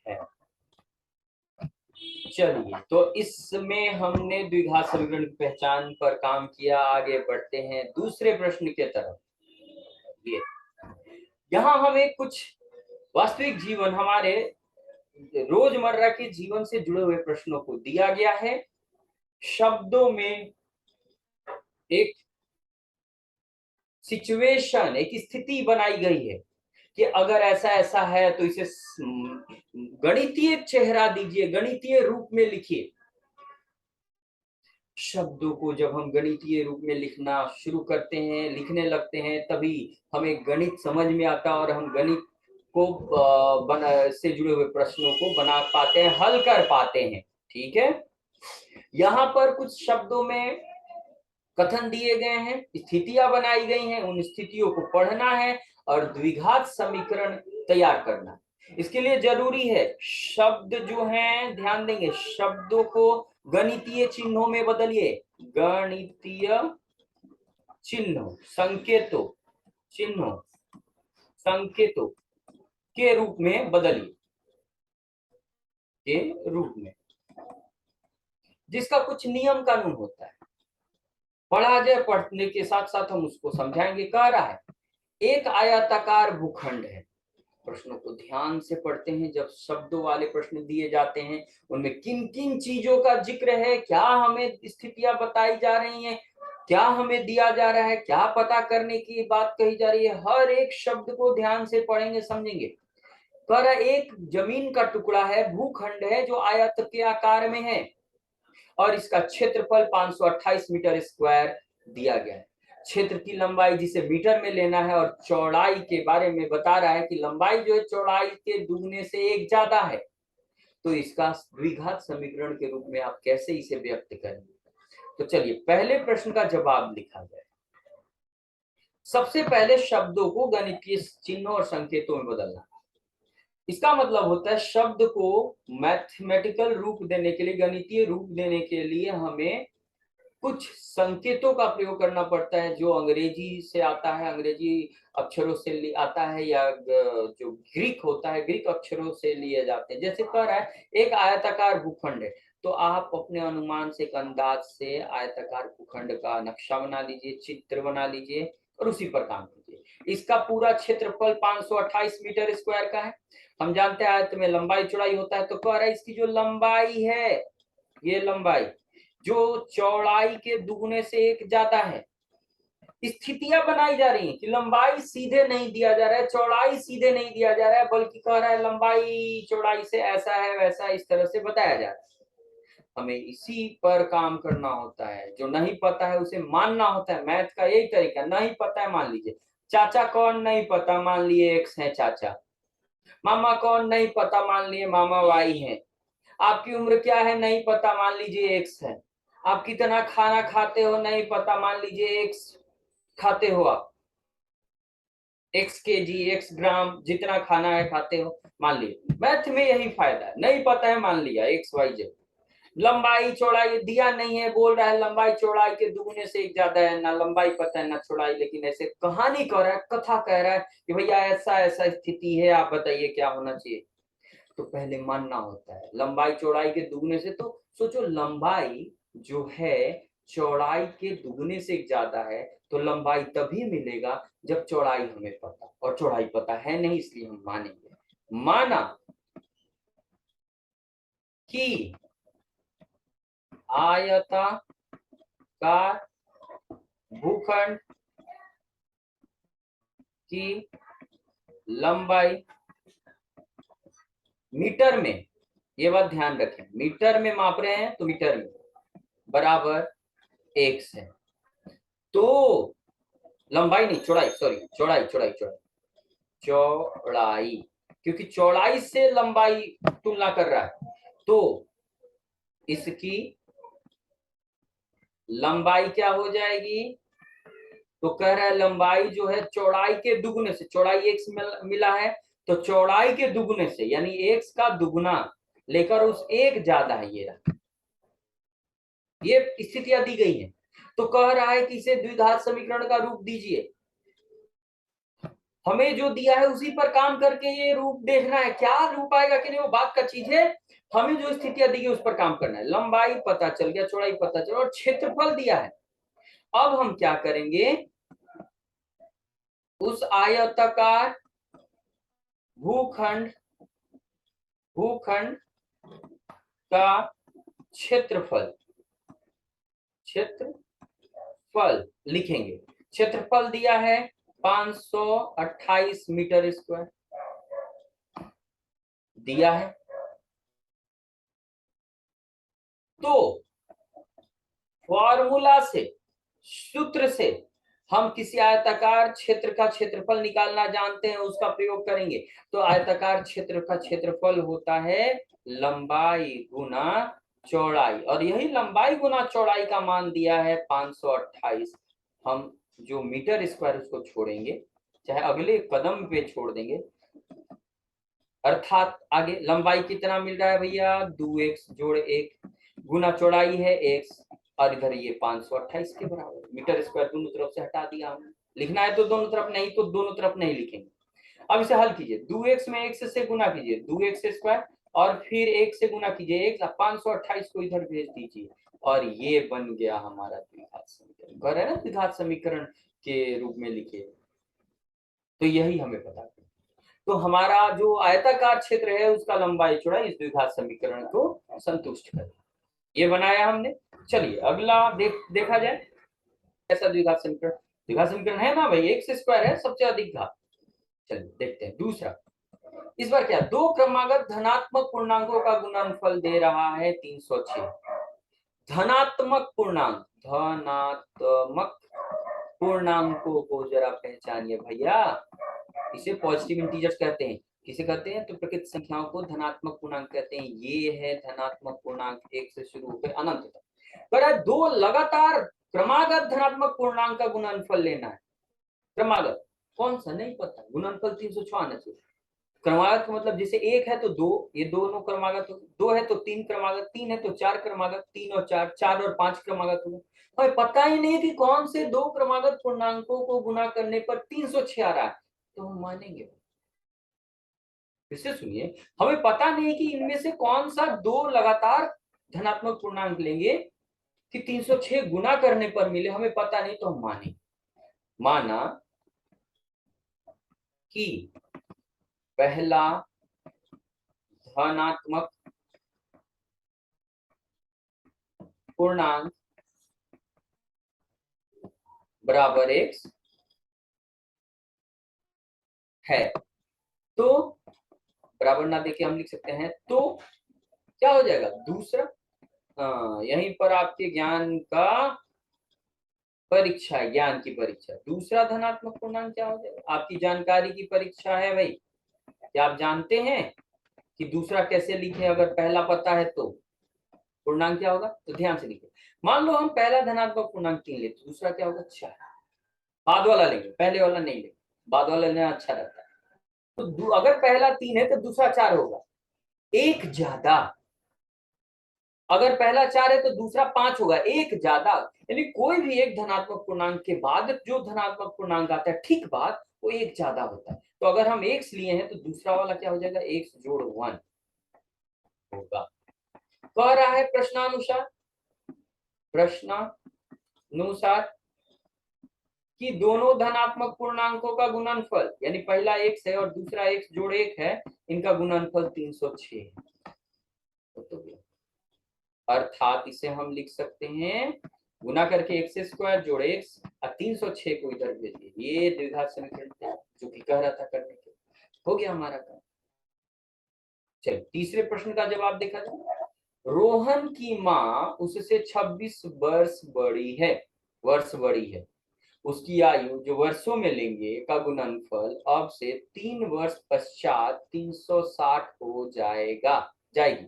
है। चलिए, तो इसमें हमने द्विघात समीकरण की पहचान पर काम किया, आगे बढ़ते हैं दूसरे प्रश्न के तरफ। ये यहाँ हमें कुछ वास्तविक जीवन, हमारे रोजमर्रा के जीवन से जुड़े हुए प्रश्नों को दिया गया है, शब्दों में एक सिचुएशन, एक स्थिति बनाई गई है कि अगर ऐसा ऐसा है तो इसे गणितीय चेहरा दीजिए, गणितीय रूप में लिखिए। शब्दों को जब हम गणितीय रूप में लिखना शुरू करते हैं, लिखने लगते हैं, तभी हमें गणित समझ में आता है और हम गणित को से जुड़े हुए प्रश्नों को बना पाते हैं, हल कर पाते हैं। ठीक है, यहाँ पर कुछ शब्दों में कथन दिए गए हैं, स्थितियां बनाई गई हैं, उन स्थितियों को पढ़ना है और द्विघात समीकरण तैयार करना। इसके लिए जरूरी है शब्द जो हैं, ध्यान देंगे, शब्दों को गणितीय चिन्हों में बदलिए, गणितीय चिन्हों, संकेतों, चिन्हों, संकेतों के रूप में बदलिए, के रूप में, जिसका कुछ नियम कानून होता है, पढ़ा जाए, पढ़ने के साथ साथ हम उसको समझाएंगे। कह रहा है एक आयताकार भूखंड है, प्रश्नों को ध्यान से पढ़ते हैं, जब शब्दों वाले प्रश्न दिए जाते हैं उनमें किन किन चीजों का जिक्र है, क्या हमें स्थितियां बताई जा रही हैं, क्या हमें दिया जा रहा है, क्या पता करने की बात कही जा रही है, हर एक शब्द को ध्यान से पढ़ेंगे, समझेंगे। पर एक जमीन का टुकड़ा है, भूखंड है, जो आयत के आकार में है और इसका क्षेत्रफल 528 मीटर स्क्वायर दिया गया है। क्षेत्र की लंबाई जिसे मीटर में लेना है और चौड़ाई के बारे में बता रहा है कि लंबाई जो है चौड़ाई के दुगने से 1 ज्यादा है, तो इसका द्विघात समीकरण के रूप में आप कैसे इसे व्यक्त करेंगे। तो चलिए पहले प्रश्न का जवाब लिखा जाए। सबसे पहले शब्दों को गणितीय चिन्हों और संकेतों में बदलना। इसका मतलब होता है शब्द को मैथमेटिकल रूप देने के लिए, गणितीय रूप देने के लिए हमें कुछ संकेतों का प्रयोग करना पड़ता है, जो अंग्रेजी से आता है, अंग्रेजी अक्षरों से आता है, या जो ग्रीक होता है, ग्रीक अक्षरों से लिए जाते हैं। जैसे कह रहा है एक आयताकार भूखंड है, तो आप अपने अनुमान से, एक अंदाज से आयताकार भूखंड का नक्शा बना लीजिए, चित्र बना लीजिए और उसी पर काम कीजिए। इसका पूरा क्षेत्रफल 528 मीटर स्क्वायर का है। हम जानते हैं आयत में लंबाई चौड़ाई होता है, तो कह रहा है इसकी जो लंबाई है, ये लंबाई जो चौड़ाई के दुगने से 1 ज्यादा है। स्थितियां बनाई जा रही हैं कि लंबाई सीधे नहीं दिया जा रहा है, चौड़ाई सीधे नहीं दिया जा रहा है, बल्कि कह रहा है लंबाई चौड़ाई से ऐसा है वैसा, इस तरह से बताया जा रहा है। हमें इसी पर काम करना होता है, जो नहीं पता है उसे मानना होता है। मैथ का यही तरीका, नहीं पता है मान लीजिए। चाचा कौन, नहीं पता, मान लिए एक्स है चाचा। मामा कौन, नहीं पता, मान लिए मामा वाई है। आपकी उम्र क्या है, नहीं पता, मान लीजिए एक्स है। आप कितना खाना खाते हो, नहीं पता, मान लीजिए एक्स खाते हो, आप एक्स केजी, एक्स ग्राम, जितना खाना है खाते हो, मान लीजिए। मैथ में यही फायदा है, नहीं पता है मान लिया एक्स वाई जेड। लंबाई चौड़ाई दिया नहीं है, बोल रहा है लंबाई चौड़ाई के दुगने से 1 ज्यादा है, ना लंबाई पता है ना चौड़ाई, लेकिन ऐसे कहानी कह रहा है, कथा कह रहा है कि भैया ऐसा ऐसा स्थिति है, आप बताइए क्या होना चाहिए। तो पहले मानना होता है लंबाई चौड़ाई के दुगने से। तो सोचो लंबाई जो है चौड़ाई के दुगने से ज्यादा है, तो लंबाई तभी मिलेगा जब चौड़ाई हमें पता, और चौड़ाई पता है नहीं, इसलिए हम मानेंगे। माना कि आयताकार भूखंड की लंबाई मीटर में, ये बात ध्यान रखें, मीटर में माप रहे हैं तो मीटर में बराबर x है। तो लंबाई नहीं, चौड़ाई, सॉरी, चौड़ाई चौड़ाई चौड़ाई चौड़ाई, क्योंकि चौड़ाई से लंबाई तुलना कर रहा है, तो इसकी लंबाई क्या हो जाएगी? तो कह रहा है लंबाई जो है चौड़ाई के दुगुने से, चौड़ाई x मिला है तो चौड़ाई के दुगुने से, यानी x का दुगुना लेकर उस एक ज्यादा है, ये स्थितियां दी गई हैं। तो कह रहा है कि इसे द्विघात समीकरण का रूप दीजिए। हमें जो दिया है उसी पर काम करके ये रूप देखना है, क्या रूप आएगा कि नहीं वो बात का चीज है। हमें जो स्थितियां दी गई उस पर काम करना है। लंबाई पता चल गया, चौड़ाई पता चल, और क्षेत्रफल दिया है। अब हम क्या करेंगे, उस आयताकार भूखंड का क्षेत्रफल लिखेंगे। क्षेत्रफल दिया है 528 मीटर स्क्वायर दिया है। तो फॉर्मूला से, सूत्र से हम किसी आयताकार क्षेत्र का क्षेत्रफल निकालना जानते हैं, उसका प्रयोग करेंगे। तो आयताकार क्षेत्र का क्षेत्रफल होता है लंबाई गुना चौड़ाई, और यही लंबाई गुना चौड़ाई का मान दिया है 528। हम जो मीटर स्क्वायर उसको छोड़ेंगे, चाहे अगले कदम पे छोड़ देंगे, अर्थात आगे लंबाई कितना मिल रहा है भैया, 2x जोड़ 1 गुना चौड़ाई है x, और इधर ये 528 के बराबर। मीटर स्क्वायर दोनों तरफ से हटा दिया हमने, लिखना है तो दोनों तरफ, नहीं तो दोनों तरफ नहीं लिखेंगे। अब इसे हल कीजिए, 2x में x से गुना कीजिए, 2x स्क्वायर, और फिर 1 से गुना कीजिए x, 528 को इधर भेज दीजिए, और ये बन गया हमारा द्विघात समीकरण। कह रहे हैं ना द्विघात समीकरण के रूप में लिखे, तो यही हमें पता है। तो हमारा जो आयताकार क्षेत्र है उसका लंबाई चौड़ाई इस द्विघात समीकरण को संतुष्ट करे, ये बनाया हमने। चलिए अगला देखा जाए कैसा द्विघात समीकरण। द्विघात समीकरण है ना भाई, x स्क्वायर है सबसे अधिक घात। चलिए देखते हैं दूसरा। इस बार क्या, दो क्रमागत धनात्मक पूर्णांकों का गुणनफल दे रहा है 306। धनात्मक पूर्णांकों को जरा पहचानिए भैया, इसे पॉजिटिव इंटीजर्स कहते हैं। किसे कहते हैं, तो प्रकृत संख्याओं को धनात्मक पूर्णांक कहते हैं। ये है धनात्मक पूर्णांक, 1 से शुरू होकर अनंत तक। पर दो लगातार क्रमागत धनात्मक पूर्णांक का गुणनफल लेना है। क्रमागत कौन सा नहीं पता, गुणनफल 306 आना चाहिए। क्रमागत का मतलब जैसे 1 है तो 2, ये दोनों क्रमागत हो, 2 है तो 3 क्रमागत, 3 है तो 4 क्रमागत, 3 और 4, 4 और 5 क्रमागत हो गए। हमें पता ही नहीं कि कौन से दो क्रमागत पूर्णांकों को गुना करने पर 306 आ रहा है, तो हम मानेंगे। फिर से सुनिए, हमें पता नहीं कि इनमें से कौन सा दो लगातार धनात्मक पूर्णांक लेंगे कि 306 गुना करने पर मिले, हमें पता नहीं, तो हम माने। माना कि पहला धनात्मक पूर्णांक बराबर x है, तो बराबर ना देके हम लिख सकते हैं, तो क्या हो जाएगा दूसरा। यहीं पर आपके ज्ञान का परीक्षा है, ज्ञान की परीक्षा। दूसरा धनात्मक पूर्णांक क्या हो जाएगा, आपकी जानकारी की परीक्षा है भाई। क्या आप जानते हैं कि दूसरा कैसे लिखे, अगर पहला पता है तो पूर्णांक क्या होगा, तो ध्यान से लिखे। मान लो हम पहला धनात्मक पूर्णांक 3 लेते, दूसरा क्या होगा 4। बाद वाला लेंगे, पहले वाला नहीं लेंगे, बाद वाला लेना अच्छा रहता है। तो अगर पहला 3 है तो दूसरा 4 होगा, एक ज्यादा। अगर पहला 4 है तो दूसरा 5 होगा, एक ज्यादा। यानी कोई भी एक धनात्मक पूर्णांक के बाद जो धनात्मक पूर्णांक आता है ठीक बाद, वो एक ज्यादा होता है। तो अगर हम x लिए हैं तो दूसरा वाला क्या हो जाएगा, x जोड़ 1 होगा। कह रहा है प्रश्नानुसार कि दोनों धनात्मक पूर्णांकों का गुणनफल, यानी पहला x है और दूसरा x जोड़ 1 है, इनका गुणनफल 306 है। तो अर्थात इसे हम लिख सकते हैं गुना करके एक्स स्क्वायर जोड़ एक्स और 306 को इधर भेज दिए। ये द्विघात समीकरण थे जो कि कह रहा था करने के। हो गया हमारा काम। चलिए तीसरे प्रश्न का जवाब देखा जाए। रोहन की माँ उससे 26 वर्ष बड़ी है, वर्ष बड़ी है। उसकी आयु जो वर्षों में लेंगे का गुणनफल अब से 3 वर्ष पश्चात 360 हो जाएगी।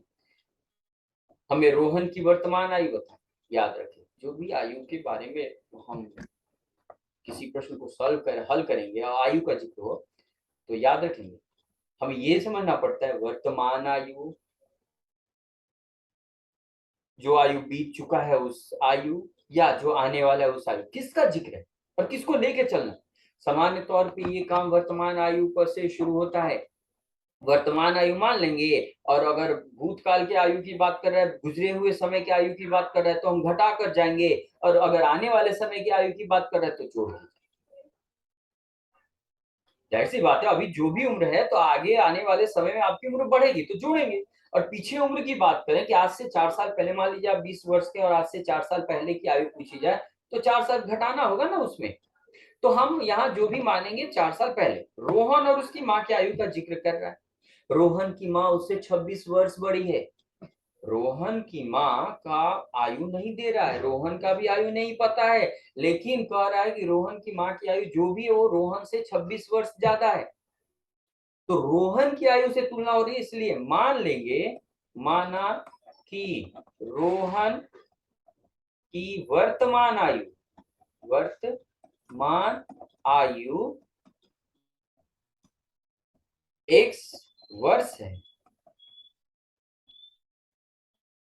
हमें रोहन की वर्तमान आयु बता। याद रखें जो भी आयु के बारे में हम किसी प्रश्न को हल करेंगे और आयु का जिक्र हो तो याद रखेंगे हमें ये समझना पड़ता है वर्तमान आयु, जो आयु बीत चुका है उस आयु, या जो आने वाला है उस आयु, किसका जिक्र है और किसको लेके चलना। सामान्य तौर पे ये काम वर्तमान आयु पर से शुरू होता है। वर्तमान आयु मान लेंगे और अगर भूतकाल की आयु की बात कर रहे हैं, गुजरे हुए समय की आयु की बात कर रहे हैं तो हम घटा कर जाएंगे, और अगर आने वाले समय की आयु की बात कर रहे हैं तो जोड़ देंगे। जाहिर सी बात है अभी जो भी उम्र है तो आगे आने वाले समय में आपकी उम्र बढ़ेगी तो जोड़ेंगे। और पीछे उम्र की बात करें कि आज से 4 साल पहले मान लीजिए आप 20 वर्ष के और आज से 4 साल पहले की आयु पूछी जाए तो 4 साल घटाना होगा ना उसमें। तो हम यहाँ जो भी मानेंगे 4 साल पहले। रोहन और उसकी माँ की आयु का जिक्र कर रहा है। रोहन की माँ उससे 26 वर्ष बड़ी है। रोहन की माँ का आयु नहीं दे रहा है, रोहन का भी आयु नहीं पता है, लेकिन कह रहा है कि रोहन की माँ की आयु जो भी हो रोहन से 26 वर्ष ज्यादा है। तो रोहन की आयु से तुलना हो रही है, इसलिए मान लेंगे, माना कि रोहन की वर्तमान आयु x वर्ष है।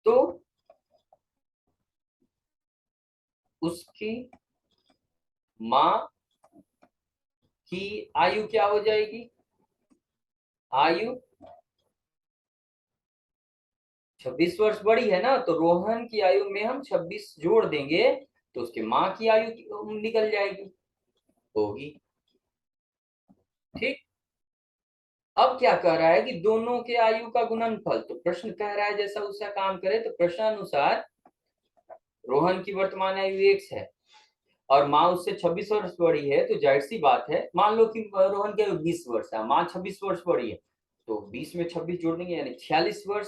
तो उसकी मां की आयु क्या हो जाएगी, आयु 26 वर्ष बड़ी है ना, तो रोहन की आयु में हम 26 जोड़ देंगे तो उसकी मां की आयु निकल जाएगी, होगी। ठीक। अब क्या कह रहा है कि दोनों के आयु का गुणनफल, तो प्रश्न कह रहा है जैसा उसका काम करे तो प्रश्नानुसार रोहन की वर्तमान आयु x है और माँ उससे 26 वर्ष बड़ी है, तो जाहिर सी बात है मान लो कि रोहन की आयु 20 वर्ष है, माँ 26 वर्ष बड़ी है, तो 20 में 26 जोड़ देंगे यानी 46 वर्ष,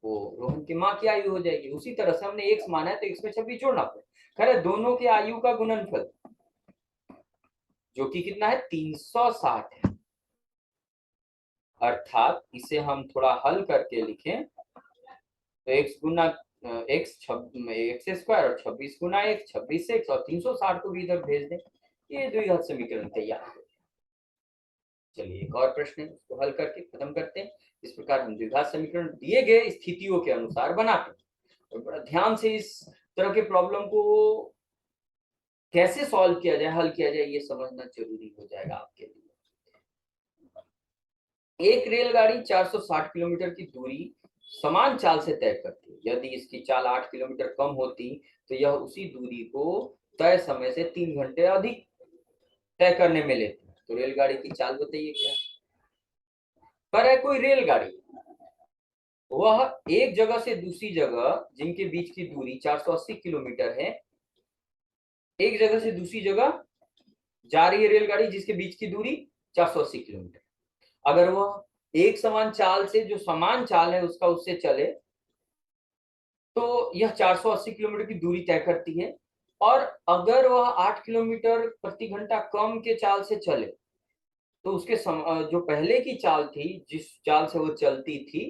वो रोहन की माँ की आयु हो जाएगी। उसी तरह से हमने x माना है तो x में 26 जोड़ना पड़ेगा। खैर दोनों के आयु का गुणनफल जो कि कितना है 360 है। अर्थात इसे हम थोड़ा हल करके लिखें तो x गुना एक्स स्क्वायर और 26 गुना एक 26 एक्स और 360 को भी इधर भेज दें, ये द्विघात समीकरण तैयार हो गया। चलिए एक और प्रश्न है उसको हल करके खत्म करते हैं। इस प्रकार हम द्विघात समीकरण दिए गए स्थितियों के अनुसार बनाते हैं और बड़ा ध्यान से इस तरह के प्रॉब्लम को कैसे सॉल्व किया जाए, हल किया जाए, ये समझना जरूरी हो जाएगा आपके लिए। एक रेलगाड़ी 460 किलोमीटर की दूरी समान चाल से तय करती है। यदि इसकी चाल 8 किलोमीटर कम होती तो यह उसी दूरी को तय समय से 3 घंटे अधिक तय करने में लेती। तो रेलगाड़ी की चाल बताइए क्या। पर है कोई रेलगाड़ी, वह एक जगह से दूसरी जगह जिनके बीच की दूरी 480 किलोमीटर है, एक जगह से दूसरी जगह जा रही है रेलगाड़ी जिसके बीच की दूरी 480 किलोमीटर। अगर वह एक समान चाल से, जो समान चाल है उसका, उससे चले तो यह 480 किलोमीटर की दूरी तय करती है। और अगर वह 8 किलोमीटर प्रति घंटा कम के चाल से चले तो उसके जो पहले की चाल थी, जिस चाल से वो चलती थी,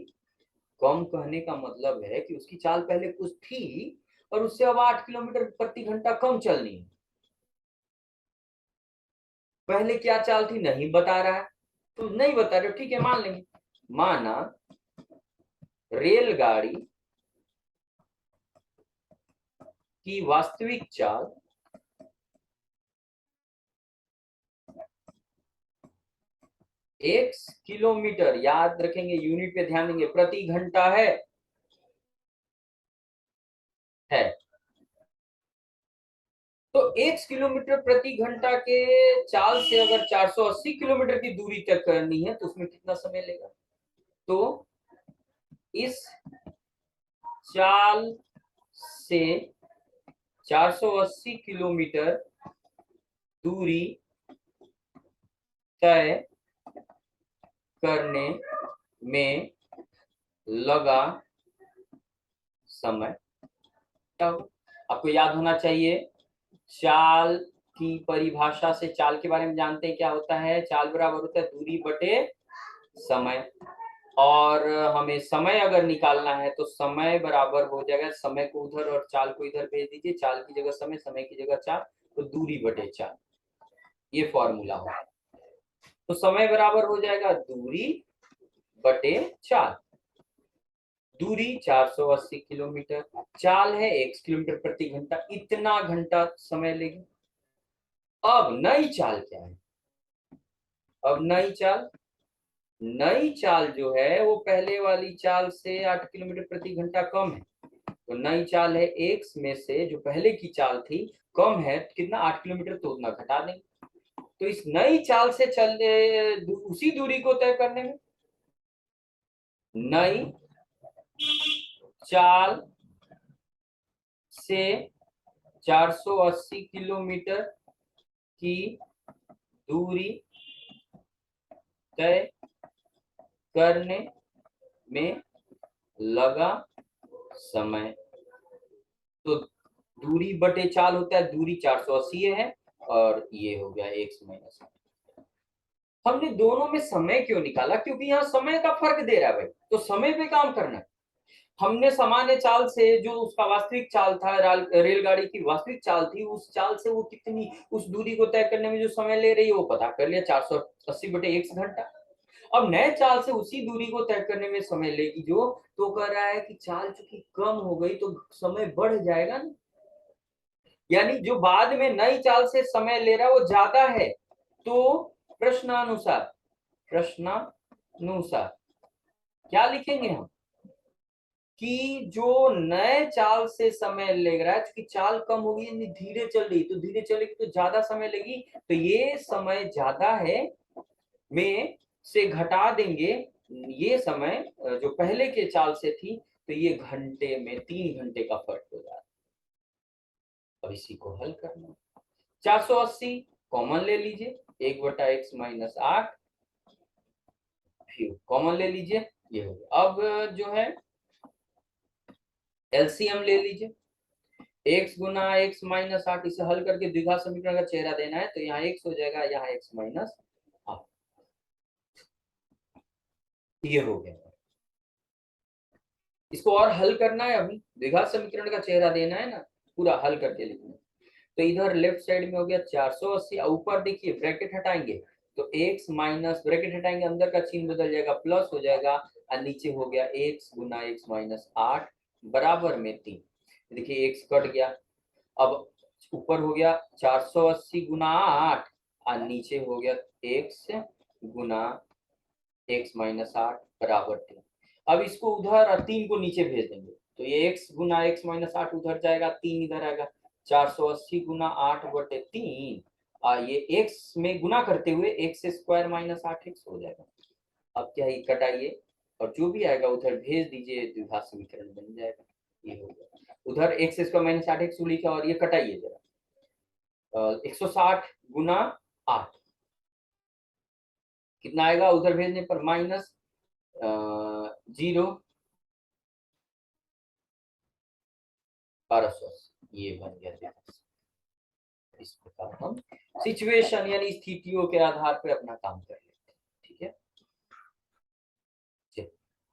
कम कहने का मतलब है कि उसकी चाल पहले कुछ थी और उससे अब 8 किलोमीटर प्रति घंटा कम चलनी है। पहले क्या चाल थी नहीं बता रहा है, तो नहीं बता रहे, ठीक है मान लेंगे। माना रेलगाड़ी की वास्तविक चाल x किलोमीटर, याद रखेंगे यूनिट पे ध्यान देंगे, प्रति घंटा है। तो x किलोमीटर प्रति घंटा के चाल से अगर 480 किलोमीटर की दूरी तक करनी है तो उसमें कितना समय लेगा। तो इस चाल से 480 किलोमीटर दूरी तय करने में लगा समय। आपको याद होना चाहिए, चाल की परिभाषा से चाल के बारे में जानते हैं क्या होता है। चाल बराबर होता है दूरी बटे समय, और हमें समय अगर निकालना है तो समय बराबर हो जाएगा, समय को उधर और चाल को इधर भेज दीजिए, चाल की जगह समय, समय की जगह चाल, तो दूरी बटे चाल, ये फॉर्मूला होगा। तो समय बराबर हो जाएगा दूरी बटे चाल। दूरी 480 किलोमीटर, चाल है 1 किलोमीटर प्रति घंटा, इतना घंटा समय लेगी। अब नई चाल क्या है? अब नई चाल जो है वो पहले वाली चाल से 8 किलोमीटर प्रति घंटा कम है। तो नई चाल है x में से जो पहले की चाल थी कम है, कितना 8 किलोमीटर, तो उतना घटा देंगे। तो इस नई चाल से चलने उसी दूरी को तय करने में नई चाल से 480 किलोमीटर की दूरी तय करने में लगा समय। तो दूरी बटे चाल होता है, दूरी 480 है और ये हो गया x माइनस। हमने दोनों में समय क्यों निकाला? क्योंकि यहाँ समय का फर्क दे रहा है भाई, तो समय पे काम करना है। हमने सामान्य चाल से, जो उसका वास्तविक चाल था, रेलगाड़ी की वास्तविक चाल थी, उस चाल से वो कितनी, उस दूरी को तय करने में जो समय ले रही है वो पता कर लिया, 480 बटे x घंटा। अब नए चाल से उसी दूरी को तय करने में समय लेगी जो, तो कह रहा है कि चाल चूंकि कम हो गई तो समय बढ़ जाएगा ना, यानी जो बाद में नई चाल से समय ले रहा है वो ज्यादा है। तो प्रश्नानुसार क्या लिखेंगे हम कि जो नए चाल से समय ले रहा है, क्योंकि चाल कम होगी, धीरे चल रही, तो धीरे चलेगी तो ज्यादा समय लेगी, तो ये समय ज्यादा है में से घटा देंगे ये समय जो पहले के चाल से थी, तो ये घंटे में 3 घंटे का फर्क हो जाता है। अब इसी को हल करना, 480 कॉमन ले लीजिए, 1/x माइनस 8 कॉमन ले लीजिए, ये हो गया। अब जो है एलसीएम ले लीजिए, x गुना x माइनस 8, इसे हल करके द्विघात समीकरण का चेहरा देना है, तो यहाँ x हो जाएगा, यहाँ x माइनस 8, ये हो गया। इसको और हल करना है, अभी द्विघात समीकरण का चेहरा देना है ना, पूरा हल करके लिखना है। तो इधर लेफ्ट साइड में हो गया 480, ऊपर देखिए ब्रैकेट हटाएंगे तो x माइनस, ब्रैकेट हटाएंगे अंदर का चिन्ह बदल जाएगा, प्लस हो जाएगा, और नीचे हो गया x गुना x माइनस 8 बराबर में 3। देखिए x कट गया, अब ऊपर हो गया 480 गुना 8 और नीचे हो गया x गुना x माइनस 8 बराबर 3। अब इसको उधर और 3 को नीचे भेज देंगे, तो ये x गुना x माइनस 8 उधर जाएगा, 3 इधर आएगा, 480 गुना 8 बटे 3, और ये x में गुना करते हुए x स्क्वायर माइनस 8x हो जाएगा। अब क्या है, कटाइए और जो भी आएगा उधर भेज दीजिए, द्विघात समीकरण बन जाएगा, ये हो गया। उधर x स्क्वायर माइनस 8x लिखा, और ये कटाइए जरा, 160 गुना 8 कितना आएगा, उधर भेजने पर माइनस 0 1280, ये बन गया। इस प्रकार हम सिचुएशन यानी स्थितियों के आधार पर अपना काम कर लेते हैं, ठीक है। चलिए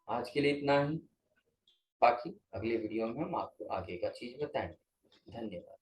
आज के लिए इतना ही, बाकी अगले वीडियो में हम आपको आगे का चीज बताएंगे। धन्यवाद।